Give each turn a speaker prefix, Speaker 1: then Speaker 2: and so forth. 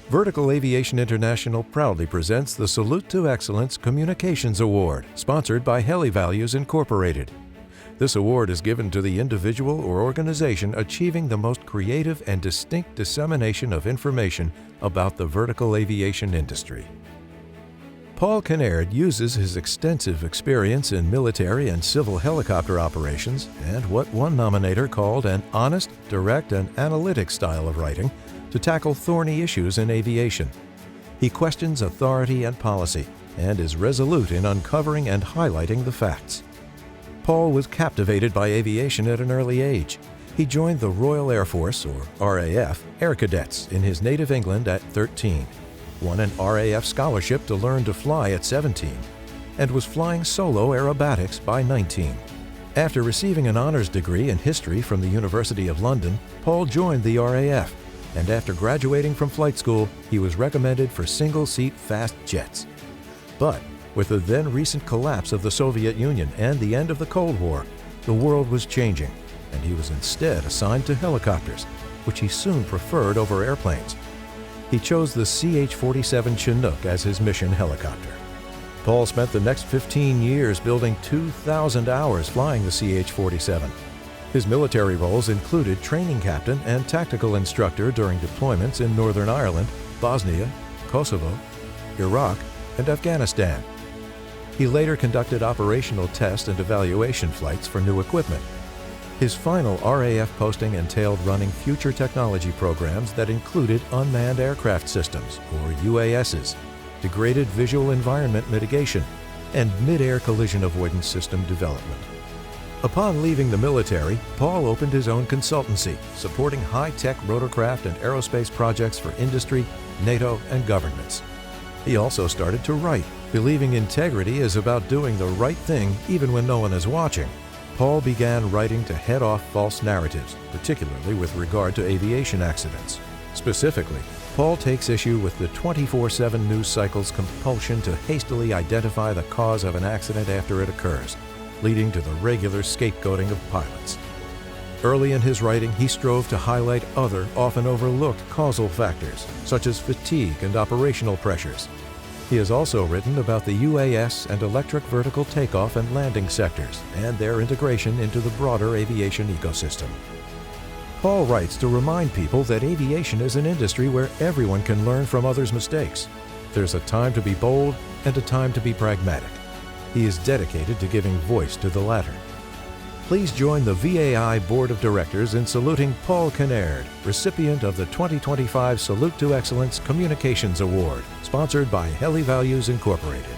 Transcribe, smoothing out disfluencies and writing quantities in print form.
Speaker 1: Vertical Aviation International proudly presents the Salute to Excellence Communications Award, sponsored by HeliValue Incorporated. This award is given to the individual or organization achieving the most creative and distinct dissemination of information about the vertical aviation industry. Paul Kinnaird uses his extensive experience in military and civil helicopter operations and what one nominator called an honest, direct, and analytic style of writing to tackle thorny issues in aviation. He questions authority and policy and is resolute in uncovering and highlighting the facts. Paul was captivated by aviation at an early age. He joined the Royal Air Force, or RAF, Air Cadets in his native England at 13, won an RAF scholarship to learn to fly at 17, and was flying solo aerobatics by 19. After receiving an honors degree in history from the University of London, Paul joined the RAF, and after graduating from flight school, he was recommended for single-seat fast jets. But with the then recent collapse of the Soviet Union and the end of the Cold War, the world was changing, and he was instead assigned to helicopters, which he soon preferred over airplanes. He chose the CH-47 Chinook as his mission helicopter. Paul spent the next 15 years building 2,000 hours flying the CH-47. His military roles included training captain and tactical instructor during deployments in Northern Ireland, Bosnia, Kosovo, Iraq, and Afghanistan. He later conducted operational test and evaluation flights for new equipment. His final RAF posting entailed running future technology programs that included unmanned aircraft systems, or UASs, degraded visual environment mitigation, and mid-air collision avoidance system development. Upon leaving the military, Paul opened his own consultancy, supporting high-tech rotorcraft and aerospace projects for industry, NATO, and governments. He also started to write, believing integrity is about doing the right thing even when no one is watching. Paul began writing to head off false narratives, particularly with regard to aviation accidents. Specifically, Paul takes issue with the 24/7 news cycle's compulsion to hastily identify the cause of an accident after it occurs, leading to the regular scapegoating of pilots. Early in his writing, he strove to highlight other, often overlooked causal factors, such as fatigue and operational pressures. He has also written about the UAS and electric vertical takeoff and landing sectors and their integration into the broader aviation ecosystem. Paul writes to remind people that aviation is an industry where everyone can learn from others' mistakes. There's a time to be bold and a time to be pragmatic. He is dedicated to giving voice to the latter. Please join the VAI Board of Directors in saluting Paul Kinnaird, recipient of the 2025 Salute to Excellence Communications Award, sponsored by HeliValue Incorporated.